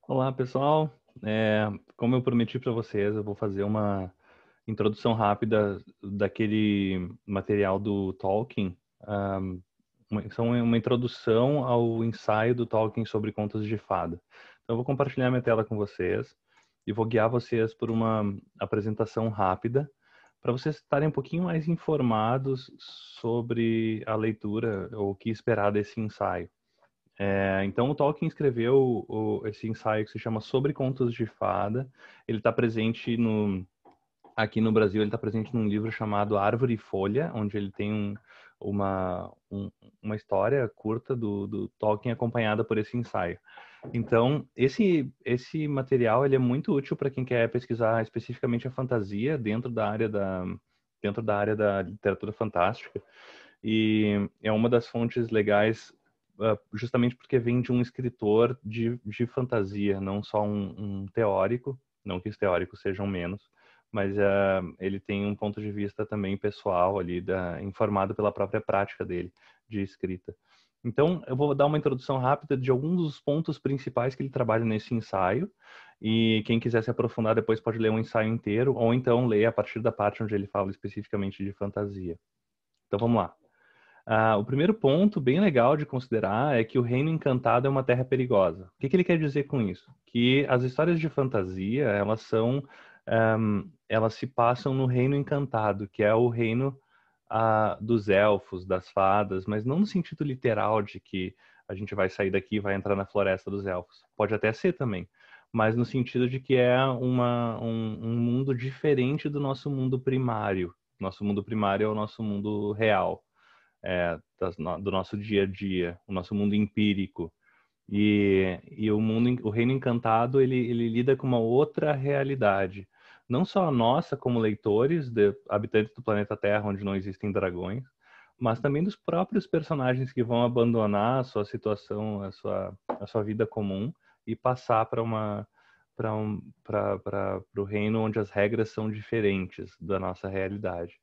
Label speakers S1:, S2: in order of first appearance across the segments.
S1: Olá, pessoal. Como eu prometi para vocês, eu vou fazer uma introdução rápida daquele material do Tolkien. Uma introdução ao ensaio do Tolkien sobre contos de fada. Então, eu vou compartilhar minha tela com vocês e vou guiar vocês por uma apresentação rápida para vocês estarem um pouquinho mais informados sobre a leitura ou o que esperar desse ensaio. Então, o Tolkien escreveu esse ensaio que se chama Sobre Contos de Fada. Ele está presente aqui no Brasil, ele está presente num livro chamado Árvore e Folha, onde ele tem uma história curta do Tolkien acompanhada por esse ensaio. Então, esse material ele é muito útil para quem quer pesquisar especificamente a fantasia dentro da área da literatura fantástica. E é uma das fontes legais, justamente porque vem de um escritor de fantasia, não só um teórico, não que os teóricos sejam menos, mas ele tem um ponto de vista também pessoal ali, informado pela própria prática dele de escrita. Então, eu vou dar uma introdução rápida de alguns dos pontos principais que ele trabalha nesse ensaio, e quem quiser se aprofundar depois pode ler o ensaio inteiro, ou então ler a partir da parte onde ele fala especificamente de fantasia. Então, vamos lá. O primeiro ponto bem legal de considerar é que o Reino Encantado é uma terra perigosa. O que ele quer dizer com isso? Que as histórias de fantasia, elas se passam no Reino Encantado, que é o reino dos elfos, das fadas, mas não no sentido literal de que a gente vai sair daqui e vai entrar na floresta dos elfos. Pode até ser também, mas no sentido de que é um mundo diferente do nosso mundo primário. Nosso mundo primário é o nosso mundo real, do nosso dia a dia, o nosso mundo empírico. E o Reino Encantado, ele lida com uma outra realidade. Não só a nossa, como leitores, habitantes do planeta Terra, onde não existem dragões, mas também dos próprios personagens que vão abandonar a sua situação, a sua vida comum e passar para o reino onde as regras são diferentes da nossa realidade.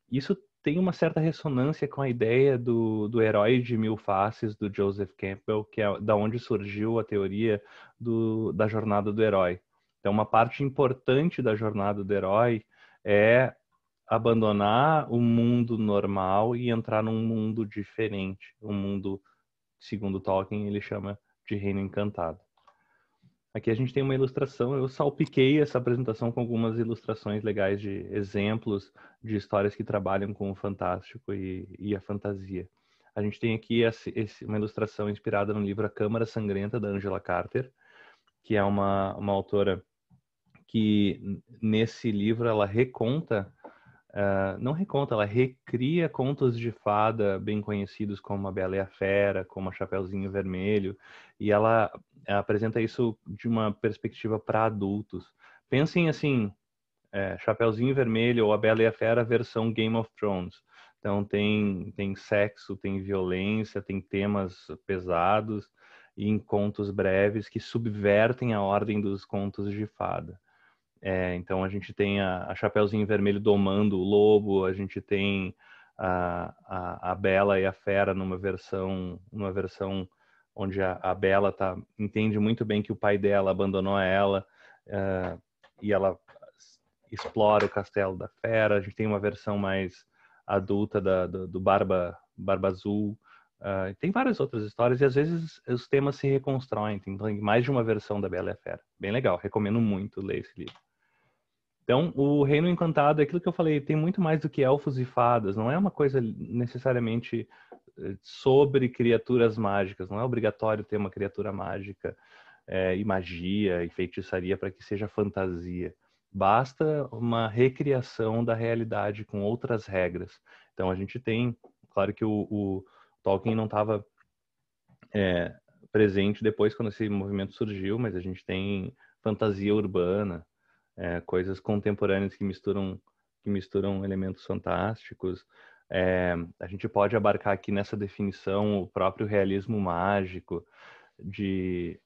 S1: Isso tem uma certa ressonância com a ideia do herói de mil faces, do Joseph Campbell, que é da onde surgiu a teoria da jornada do herói. Então, uma parte importante da jornada do herói é abandonar o mundo normal e entrar num mundo diferente, um mundo, segundo Tolkien, ele chama de Reino Encantado. Aqui a gente tem uma ilustração, eu salpiquei essa apresentação com algumas ilustrações legais de exemplos de histórias que trabalham com o fantástico e a fantasia. A gente tem aqui uma ilustração inspirada no livro A Câmara Sangrenta, da Angela Carter, que é uma autora que nesse livro ela não reconta, ela recria contos de fada bem conhecidos como A Bela e a Fera, como A Chapeuzinho Vermelho, e ela apresenta isso de uma perspectiva para adultos. Pensem assim, Chapeuzinho Vermelho ou A Bela e a Fera versão Game of Thrones. Então tem sexo, tem violência, tem temas pesados e em contos breves que subvertem a ordem dos contos de fada. Então a gente tem a Chapeuzinho Vermelho domando o lobo, a gente tem a Bela e a Fera numa versão onde a Bela entende muito bem que o pai dela abandonou ela, e ela explora o castelo da Fera. A gente tem uma versão mais adulta do Barba Azul. Tem várias outras histórias e às vezes os temas se reconstroem. Tem mais de uma versão da Bela e a Fera. Bem legal, recomendo muito ler esse livro. Então, o Reino Encantado é aquilo que eu falei, tem muito mais do que elfos e fadas, não é uma coisa necessariamente sobre criaturas mágicas, não é obrigatório ter uma criatura mágica e magia e feitiçaria para que seja fantasia. Basta uma recriação da realidade com outras regras. Então, a gente tem, claro que o Tolkien não estava presente depois quando esse movimento surgiu, mas a gente tem fantasia urbana, coisas contemporâneas que misturam elementos fantásticos. A gente pode abarcar aqui nessa definição o próprio realismo mágico, de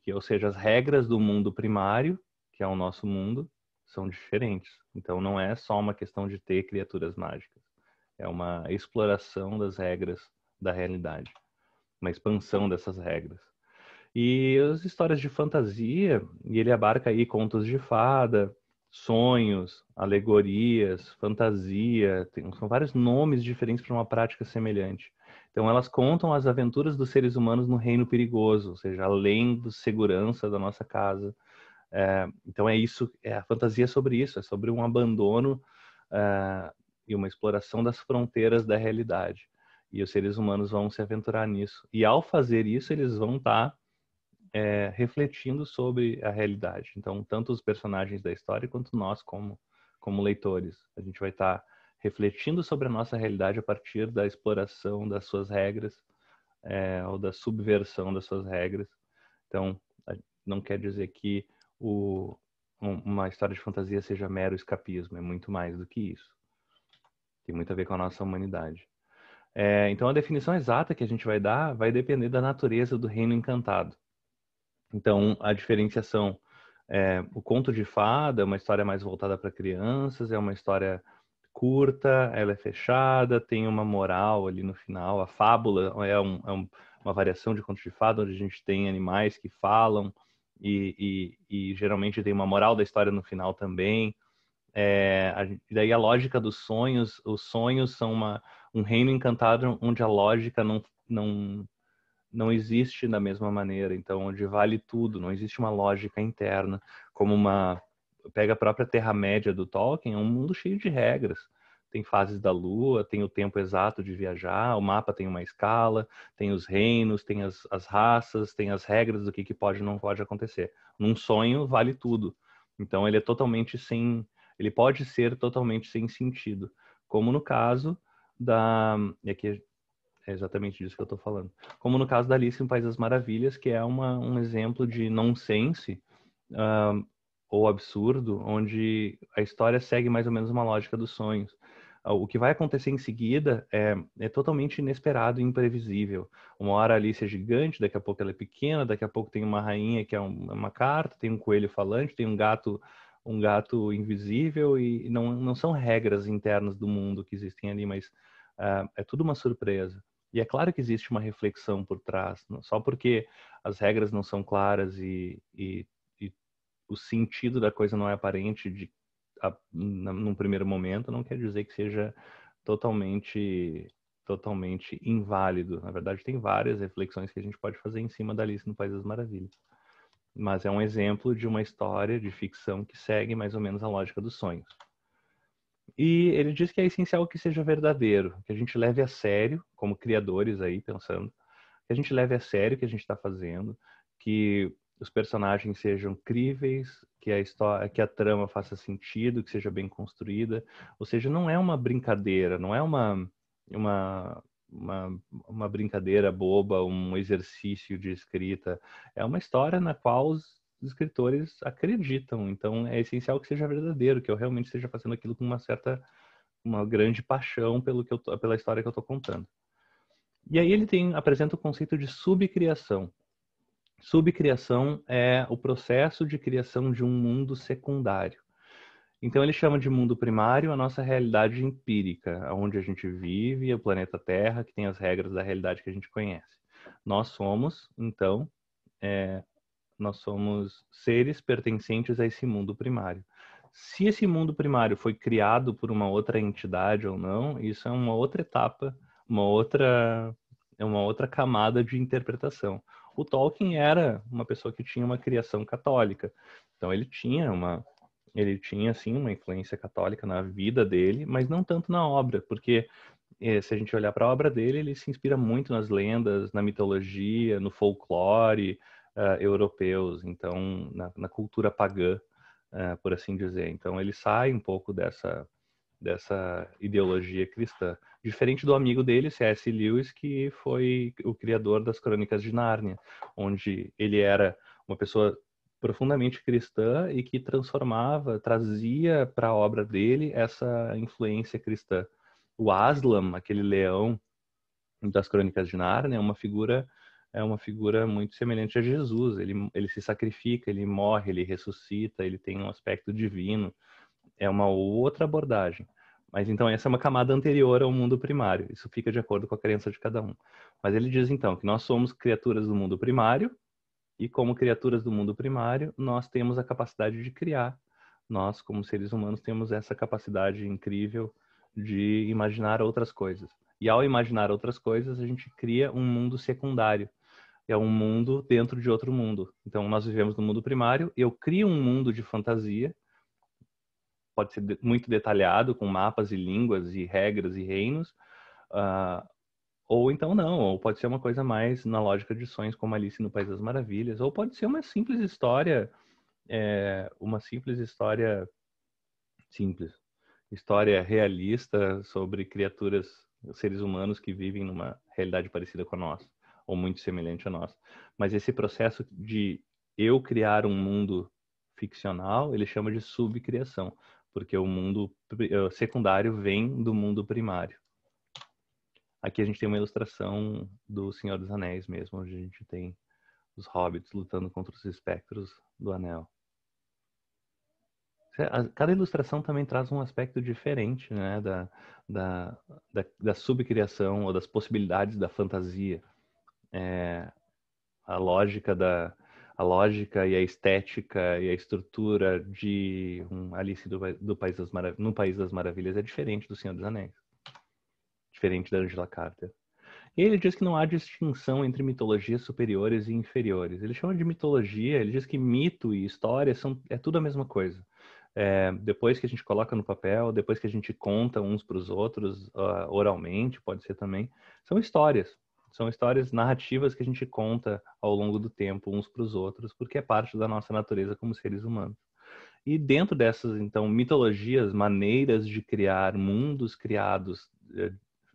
S1: que, ou seja, as regras do mundo primário, que é o nosso mundo, são diferentes. Então não é só uma questão de ter criaturas mágicas, é uma exploração das regras da realidade, uma expansão dessas regras. E as histórias de fantasia, e ele abarca aí contos de fada, sonhos, alegorias, fantasia, são vários nomes diferentes para uma prática semelhante. Então elas contam as aventuras dos seres humanos no reino perigoso, ou seja, além da segurança da nossa casa. Então é isso, a fantasia é sobre isso, é sobre um abandono e uma exploração das fronteiras da realidade. E os seres humanos vão se aventurar nisso. E ao fazer isso, eles vão estar refletindo sobre a realidade. Então, tanto os personagens da história quanto nós como leitores. A gente vai estar refletindo sobre a nossa realidade a partir da exploração das suas regras ou da subversão das suas regras. Então, não quer dizer que uma história de fantasia seja mero escapismo, é muito mais do que isso. Tem muito a ver com a nossa humanidade. Então, a definição exata que a gente vai dar vai depender da natureza do reino encantado. Então, a diferenciação o conto de fada é uma história mais voltada para crianças, é uma história curta, ela é fechada, tem uma moral ali no final. A fábula uma variação de conto de fada, onde a gente tem animais que falam e geralmente tem uma moral da história no final também. Daí a lógica dos sonhos, os sonhos são um reino encantado onde a lógica não existe da mesma maneira, então onde vale tudo, não existe uma lógica interna, pega a própria Terra-média do Tolkien, é um mundo cheio de regras. Tem fases da Lua, tem o tempo exato de viajar, o mapa tem uma escala, tem os reinos, tem as raças, tem as regras do que pode e não pode acontecer. Num sonho vale tudo. Então ele pode ser totalmente sem sentido, como no caso aqui é exatamente disso que eu estou falando. Como no caso da Alice no País das Maravilhas, que é um exemplo de nonsense ou absurdo, onde a história segue mais ou menos uma lógica dos sonhos. O que vai acontecer em seguida é totalmente inesperado e imprevisível. Uma hora a Alice é gigante, daqui a pouco ela é pequena, daqui a pouco tem uma rainha que é uma carta, tem um coelho falante, tem um gato invisível, e não são regras internas do mundo que existem ali, mas é tudo uma surpresa. E é claro que existe uma reflexão por trás, só porque as regras não são claras e o sentido da coisa não é aparente num primeiro momento, não quer dizer que seja totalmente inválido. Na verdade, tem várias reflexões que a gente pode fazer em cima da Alice no País das Maravilhas. Mas é um exemplo de uma história de ficção que segue mais ou menos a lógica dos sonhos. E ele diz que é essencial que seja verdadeiro, que a gente leve a sério, como criadores aí, pensando, que a gente leve a sério o que a gente está fazendo, que os personagens sejam críveis, que a história, que a trama faça sentido, que seja bem construída. Ou seja, não é uma brincadeira, não é uma brincadeira boba, um exercício de escrita. É uma história na qual os escritores acreditam. Então, é essencial que seja verdadeiro, que eu realmente esteja fazendo aquilo com uma grande paixão pela história que eu estou contando. E aí ele apresenta o conceito de subcriação. Subcriação é o processo de criação de um mundo secundário. Então ele chama de mundo primário a nossa realidade empírica, onde a gente vive, o planeta Terra, que tem as regras da realidade que a gente conhece. Nós somos, então, nós somos seres pertencentes a esse mundo primário. Se esse mundo primário foi criado por uma outra entidade ou não, isso é uma outra etapa, é uma outra camada de interpretação. O Tolkien era uma pessoa que tinha uma criação católica, então ele tinha assim uma influência católica na vida dele, mas não tanto na obra, porque se a gente olhar para a obra dele, ele se inspira muito nas lendas, na mitologia, no folclore europeus, então na cultura pagã, por assim dizer. Então ele sai um pouco dessa ideologia cristã. Diferente do amigo dele, C.S. Lewis, que foi o criador das Crônicas de Nárnia, onde ele era uma pessoa profundamente cristã e que trazia para a obra dele essa influência cristã. O Aslan, aquele leão das Crônicas de Nárnia, é uma figura muito semelhante a Jesus. Ele se sacrifica, ele morre, ele ressuscita, ele tem um aspecto divino. É uma outra abordagem. Mas então essa é uma camada anterior ao mundo primário. Isso fica de acordo com a crença de cada um. Mas ele diz então que nós somos criaturas do mundo primário E como criaturas do mundo primário, nós temos a capacidade de criar. Nós, como seres humanos, temos essa capacidade incrível de imaginar outras coisas. E ao imaginar outras coisas, a gente cria um mundo secundário. É um mundo dentro de outro mundo. Então, nós vivemos no mundo primário, eu crio um mundo de fantasia, pode ser muito detalhado, com mapas e línguas e regras e reinos, ou então não, ou pode ser uma coisa mais na lógica de sonhos, como Alice no País das Maravilhas, ou pode ser uma simples história simples, história realista sobre criaturas, seres humanos que vivem numa realidade parecida com a nossa, ou muito semelhante a nós. Mas esse processo de eu criar um mundo ficcional, ele chama de subcriação, porque o mundo secundário vem do mundo primário. Aqui a gente tem uma ilustração do Senhor dos Anéis mesmo, onde a gente tem os hobbits lutando contra os espectros do anel. Cada ilustração também traz um aspecto diferente, né, da subcriação ou das possibilidades da fantasia. A lógica e a estética e a estrutura de Alice no País das Maravilhas é diferente do Senhor dos Anéis, diferente da Angela Carter. E ele diz que não há distinção entre mitologias superiores e inferiores. Ele chama de mitologia, ele diz que mito e história é tudo a mesma coisa. Depois que a gente coloca no papel, depois que a gente conta uns para os outros, oralmente, pode ser também, são histórias. São histórias narrativas que a gente conta ao longo do tempo uns para os outros, porque é parte da nossa natureza como seres humanos. E dentro dessas, então, mitologias, maneiras de criar mundos criados,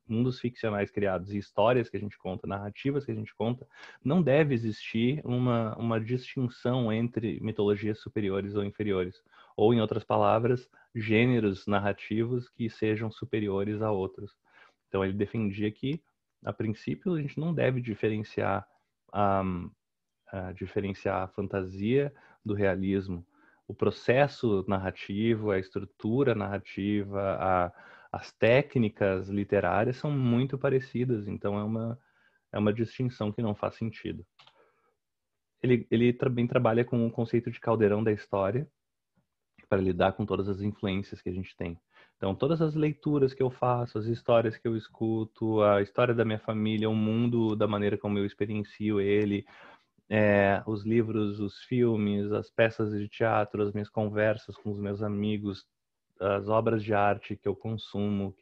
S1: mundos ficcionais criados e histórias que a gente conta, narrativas que a gente conta, não deve existir uma distinção entre mitologias superiores ou inferiores. Ou, em outras palavras, gêneros narrativos que sejam superiores a outros. Então, ele defendia que, a princípio, a gente não deve diferenciar a fantasia do realismo. O processo narrativo, a estrutura narrativa, as técnicas literárias são muito parecidas, então é uma distinção que não faz sentido. Ele também trabalha com o conceito de caldeirão da história, para lidar com todas as influências que a gente tem. Então, todas as leituras que eu faço, as histórias que eu escuto, a história da minha família, o mundo da maneira como eu experiencio ele, os livros, os filmes, as peças de teatro, as minhas conversas com os meus amigos, as obras de arte que eu consumo,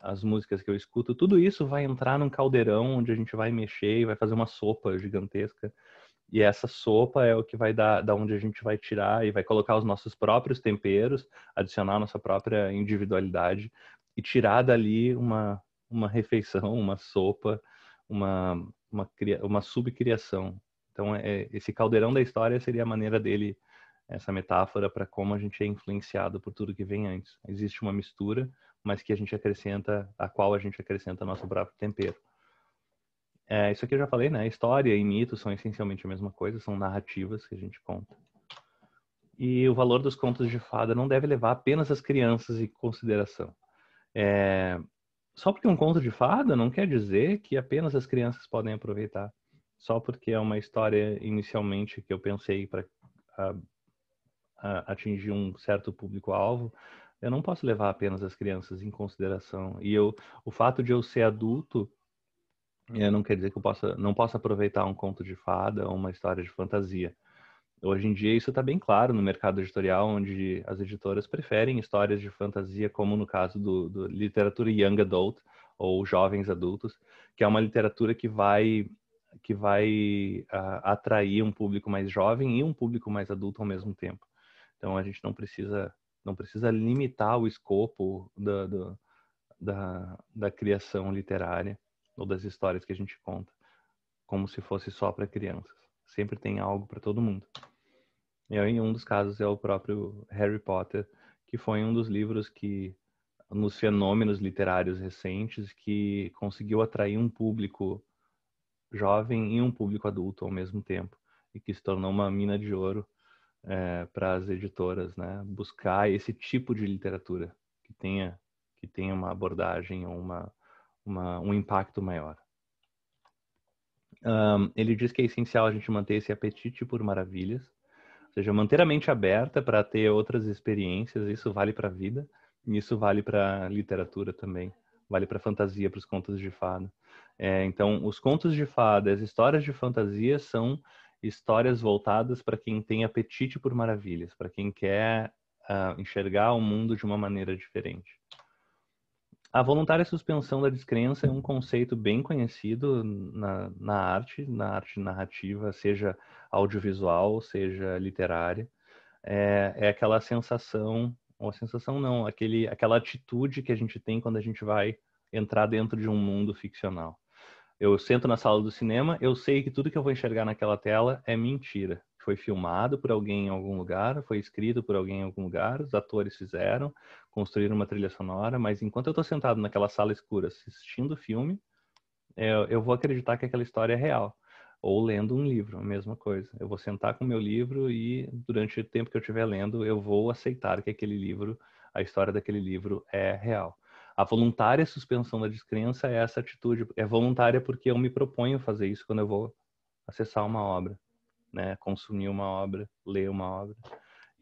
S1: as músicas que eu escuto, tudo isso vai entrar num caldeirão onde a gente vai mexer e vai fazer uma sopa gigantesca. E essa sopa é o que vai dar, da onde a gente vai tirar e vai colocar os nossos próprios temperos, adicionar a nossa própria individualidade e tirar dali uma refeição, uma sopa, uma subcriação. Então, esse caldeirão da história seria a maneira dele, essa metáfora para como a gente é influenciado por tudo que vem antes. Existe uma mistura, mas que a qual a gente acrescenta nosso próprio tempero. Isso aqui eu já falei, né? História e mito são essencialmente a mesma coisa, são narrativas que a gente conta. E o valor dos contos de fada não deve levar apenas as crianças em consideração. Só porque um conto de fada não quer dizer que apenas as crianças podem aproveitar. Só porque é uma história inicialmente que eu pensei para atingir um certo público-alvo, eu não posso levar apenas as crianças em consideração. E o fato de eu ser adulto não quer dizer que eu não possa aproveitar um conto de fada ou uma história de fantasia. Hoje em dia isso está bem claro no mercado editorial, onde as editoras preferem histórias de fantasia, como no caso do literatura young adult, ou jovens adultos, que é uma literatura que vai atrair um público mais jovem e um público mais adulto ao mesmo tempo. Então a gente não precisa limitar o escopo da criação literária ou das histórias que a gente conta, como se fosse só para crianças. Sempre tem algo para todo mundo. E aí, em um dos casos é o próprio Harry Potter, que foi um dos livros que, nos fenômenos literários recentes, que conseguiu atrair um público jovem e um público adulto ao mesmo tempo, e que se tornou uma mina de ouro para as editoras, né? Buscar esse tipo de literatura que tenha uma abordagem ou um impacto maior. Ele diz que é essencial a gente manter esse apetite por maravilhas, ou seja, manter a mente aberta para ter outras experiências. Isso vale para a vida, e isso vale para a literatura também, vale para a fantasia, para os contos de fada. Então, os contos de fada, as histórias de fantasia são histórias voltadas para quem tem apetite por maravilhas, para quem quer enxergar o mundo de uma maneira diferente. A voluntária suspensão da descrença é um conceito bem conhecido na arte narrativa, seja audiovisual, seja literária. É aquela sensação, ou sensação não, aquela atitude que a gente tem quando a gente vai entrar dentro de um mundo ficcional. Eu sento na sala do cinema, eu sei que tudo que eu vou enxergar naquela tela é mentira. Foi filmado por alguém em algum lugar, foi escrito por alguém em algum lugar, os atores fizeram, construíram uma trilha sonora, mas enquanto eu estou sentado naquela sala escura assistindo o filme, eu vou acreditar que aquela história é real. Ou lendo um livro, a mesma coisa. Eu vou sentar com o meu livro e durante o tempo que eu estiver lendo, eu vou aceitar que aquele livro, a história daquele livro é real. A voluntária suspensão da descrença é essa atitude. É voluntária porque eu me proponho fazer isso quando eu vou acessar uma obra, né? Consumir uma obra, ler uma obra.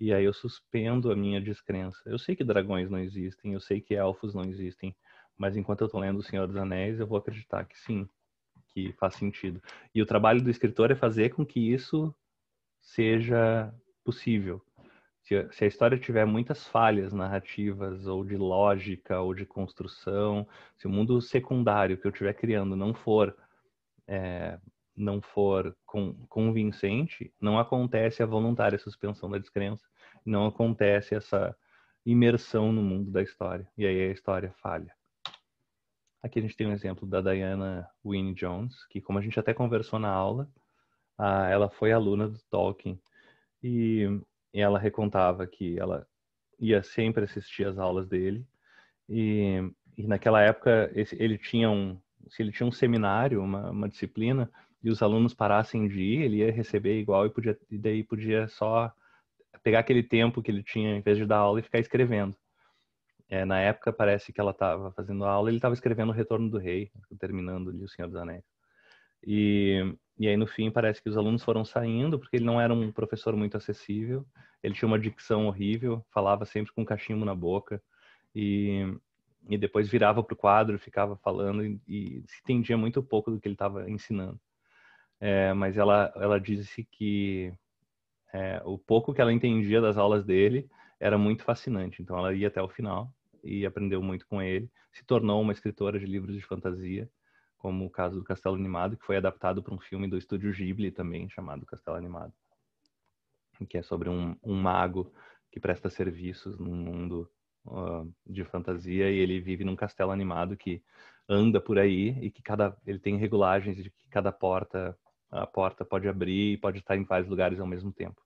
S1: E aí eu suspendo a minha descrença. Eu sei que dragões não existem, eu sei que elfos não existem, mas enquanto eu estou lendo O Senhor dos Anéis, eu vou acreditar que sim, que faz sentido. E o trabalho do escritor é fazer com que isso seja possível. Se a história tiver muitas falhas narrativas, ou de lógica, ou de construção, se o mundo secundário que eu estiver criando não for convincente, não acontece a voluntária suspensão da descrença, não acontece essa imersão no mundo da história. E aí a história falha. Aqui a gente tem um exemplo da Diana Wynne Jones, que, como a gente até conversou na aula, ela foi aluna do Tolkien e ela recontava que ela ia sempre assistir às aulas dele e naquela época se ele tinha um seminário, uma disciplina, e os alunos parassem de ir, ele ia receber igual e daí podia só pegar aquele tempo que ele tinha em vez de dar aula e ficar escrevendo. Na época parece que ela estava fazendo aula, ele estava escrevendo O Retorno do Rei, terminando ali O Senhor dos Anéis. E aí no fim parece que os alunos foram saindo porque ele não era um professor muito acessível, ele tinha uma dicção horrível, falava sempre com um cachimbo na boca e depois virava para o quadro, ficava falando e se entendia muito pouco do que ele estava ensinando. Mas ela disse que o pouco que ela entendia das aulas dele era muito fascinante. Então ela ia até o final e aprendeu muito com ele. Se tornou uma escritora de livros de fantasia, como o caso do Castelo Animado, que foi adaptado para um filme do estúdio Ghibli também, chamado Castelo Animado, que é sobre um mago que presta serviços num mundo de fantasia e ele vive num castelo animado que anda por aí e que ele tem regulagens de que a porta pode abrir e pode estar em vários lugares ao mesmo tempo.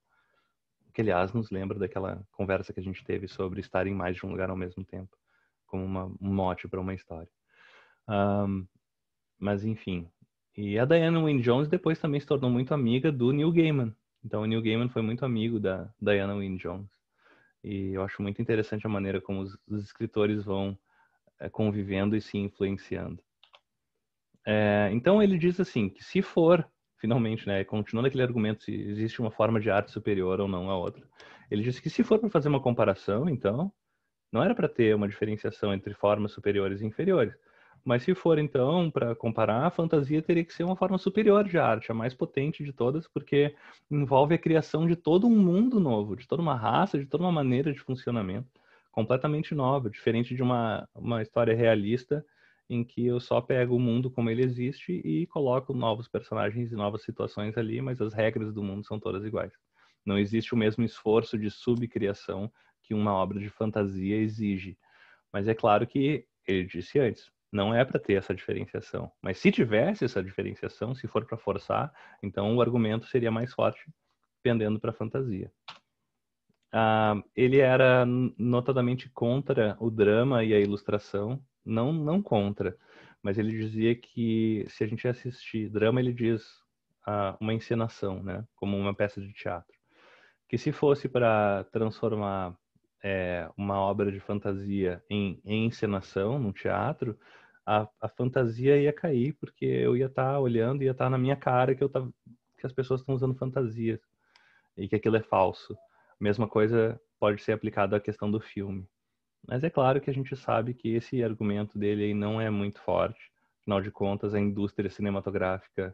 S1: Que, aliás, nos lembra daquela conversa que a gente teve sobre estar em mais de um lugar ao mesmo tempo, como um mote para uma história. Mas, enfim. E a Diana Wynne Jones depois também se tornou muito amiga do Neil Gaiman. Então, o Neil Gaiman foi muito amigo da Diana Wynne Jones. E eu acho muito interessante a maneira como os escritores vão convivendo e se influenciando. Então, ele diz assim, que se for, finalmente, né, continuando aquele argumento se existe uma forma de arte superior ou não a outra, ele diz que se for para fazer uma comparação, então, não era para ter uma diferenciação entre formas superiores e inferiores. Mas se for, então, para comparar, a fantasia teria que ser uma forma superior de arte, a mais potente de todas, porque envolve a criação de todo um mundo novo, de toda uma raça, de toda uma maneira de funcionamento completamente nova, diferente de uma história realista em que eu só pego o mundo como ele existe e coloco novos personagens e novas situações ali, mas as regras do mundo são todas iguais. Não existe o mesmo esforço de subcriação que uma obra de fantasia exige. Mas é claro que, ele disse antes, não é para ter essa diferenciação. Mas se tivesse essa diferenciação, se for para forçar, então o argumento seria mais forte pendendo para a fantasia. Ele era notadamente contra o drama e a ilustração, não contra, mas ele dizia que se a gente assistir drama, ele diz uma encenação, né, como uma peça de teatro, que se fosse para transformar uma obra de fantasia em encenação, num teatro, a fantasia ia cair, porque eu ia estar olhando, ia estar na minha cara que que as pessoas estão usando fantasias e que aquilo é falso. Mesma coisa pode ser aplicada à questão do filme. Mas é claro que a gente sabe que esse argumento dele aí não é muito forte. Afinal de contas, a indústria cinematográfica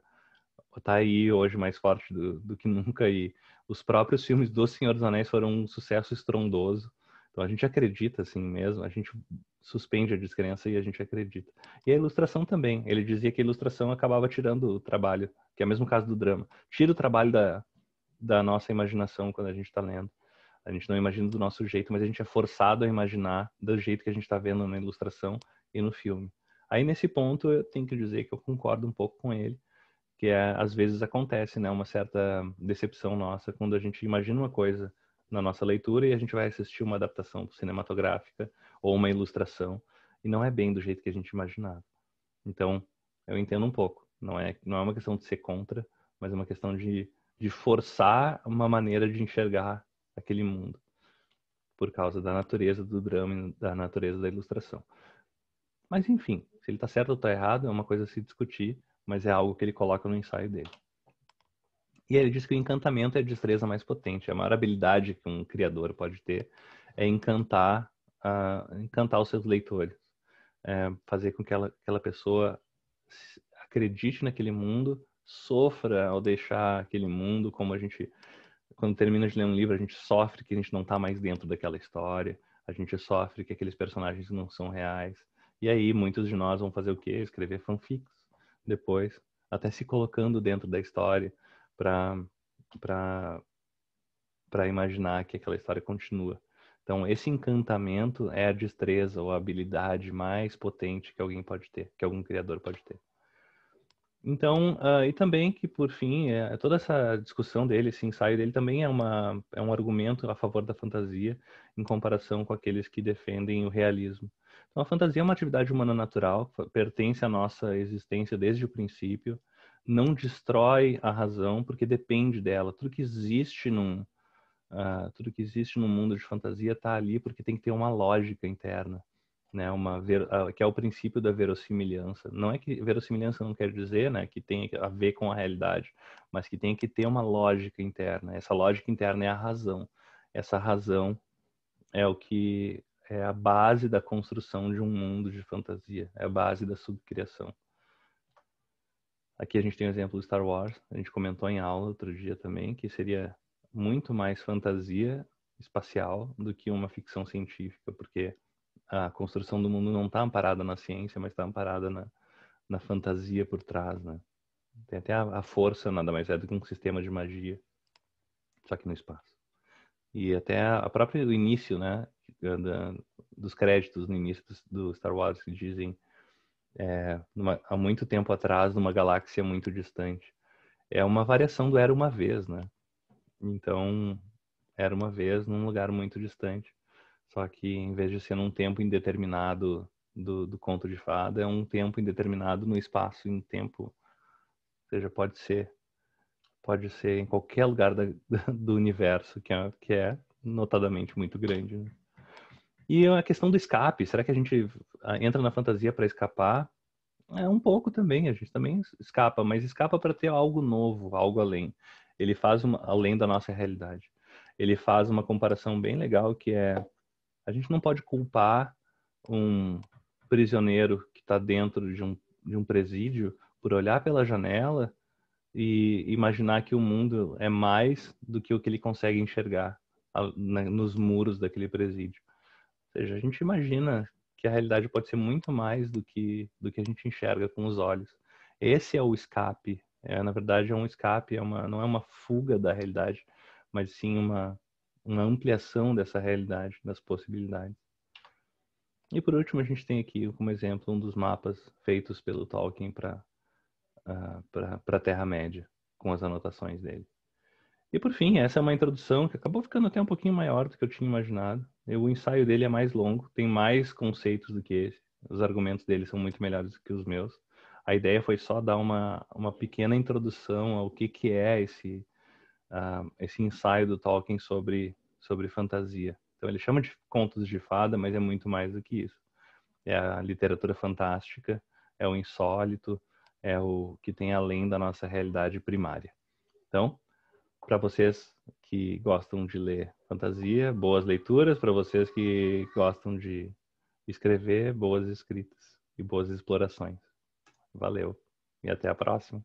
S1: está aí hoje mais forte do que nunca, e os próprios filmes do Senhor dos Anéis foram um sucesso estrondoso. Então a gente acredita assim mesmo, a gente suspende a descrença e a gente acredita. E a ilustração também. Ele dizia que a ilustração acabava tirando o trabalho, que é o mesmo caso do drama. Tira o trabalho da nossa imaginação quando a gente está lendo. A gente não imagina do nosso jeito, mas a gente é forçado a imaginar do jeito que a gente está vendo na ilustração e no filme. Aí nesse ponto eu tenho que dizer que eu concordo um pouco com ele, que às vezes acontece, né, uma certa decepção nossa quando a gente imagina uma coisa na nossa leitura e a gente vai assistir uma adaptação cinematográfica ou uma ilustração e não é bem do jeito que a gente imaginava. Então, eu entendo um pouco. Não é uma questão de ser contra, mas é uma questão de forçar uma maneira de enxergar aquele mundo por causa da natureza do drama e da natureza da ilustração. Mas, enfim, se ele está certo ou está errado é uma coisa a se discutir, mas é algo que ele coloca no ensaio dele. E ele diz que o encantamento é a destreza mais potente. A maior habilidade que um criador pode ter é encantar os seus leitores. Fazer com que aquela pessoa acredite naquele mundo, sofra ao deixar aquele mundo, como a gente, quando termina de ler um livro, a gente sofre que a gente não está mais dentro daquela história, a gente sofre que aqueles personagens não são reais. E aí muitos de nós vão fazer o quê? Escrever fanfics depois, até se colocando dentro da história para imaginar que aquela história continua. Então, esse encantamento é a destreza ou a habilidade mais potente que alguém pode ter, que algum criador pode ter. Então, e também que, por fim, toda essa discussão dele, esse ensaio dele também é um argumento a favor da fantasia em comparação com aqueles que defendem o realismo. Então, a fantasia é uma atividade humana natural, pertence à nossa existência desde o princípio, não destrói a razão porque depende dela. Tudo que existe no mundo de fantasia está ali porque tem que ter uma lógica interna, né? Que é o princípio da verossimilhança. Não é que verossimilhança não quer dizer, né, que tenha a ver com a realidade, mas que tem que ter uma lógica interna. Essa lógica interna é a razão. Essa razão é o que é a base da construção de um mundo de fantasia, é a base da subcriação. Aqui a gente tem o exemplo do Star Wars, a gente comentou em aula outro dia também, que seria muito mais fantasia espacial do que uma ficção científica, porque a construção do mundo não está amparada na ciência, mas está amparada na fantasia por trás, né? Tem até a força, nada mais é do que um sistema de magia, só que no espaço. E até a própria do início, né, dos créditos no início do Star Wars que dizem há muito tempo atrás, numa galáxia muito distante. É uma variação do Era Uma Vez, né? Então, era uma vez num lugar muito distante. Só que em vez de ser num tempo indeterminado do conto de fada, é um tempo indeterminado no espaço e no tempo. Ou seja, pode ser em qualquer lugar do universo, que é notadamente muito grande. Né? E a questão do escape, será que a gente entra na fantasia para escapar? É um pouco também, a gente também escapa, mas escapa para ter algo novo, algo além. Ele faz além da nossa realidade. Ele faz uma comparação bem legal que é a gente não pode culpar um prisioneiro que está dentro de um presídio por olhar pela janela e imaginar que o mundo é mais do que o que ele consegue enxergar nos muros daquele presídio. Ou seja, a gente imagina que a realidade pode ser muito mais do que a gente enxerga com os olhos. Esse é o escape. Na verdade, é um escape, não é uma fuga da realidade, mas sim uma ampliação dessa realidade, das possibilidades. E por último, a gente tem aqui como exemplo um dos mapas feitos pelo Tolkien para a Terra-média, com as anotações dele. E por fim, essa é uma introdução que acabou ficando até um pouquinho maior do que eu tinha imaginado. O ensaio dele é mais longo, tem mais conceitos do que esse. Os argumentos dele são muito melhores do que os meus. A ideia foi só dar uma pequena introdução ao que é esse ensaio do Tolkien sobre fantasia. Então ele chama de contos de fada, mas é muito mais do que isso. é a literatura fantástica, é o insólito, é o que tem além da nossa realidade primária. Então, para vocês que gostam de ler fantasia, boas leituras. Para vocês que gostam de escrever, boas escritas e boas explorações. Valeu e até a próxima.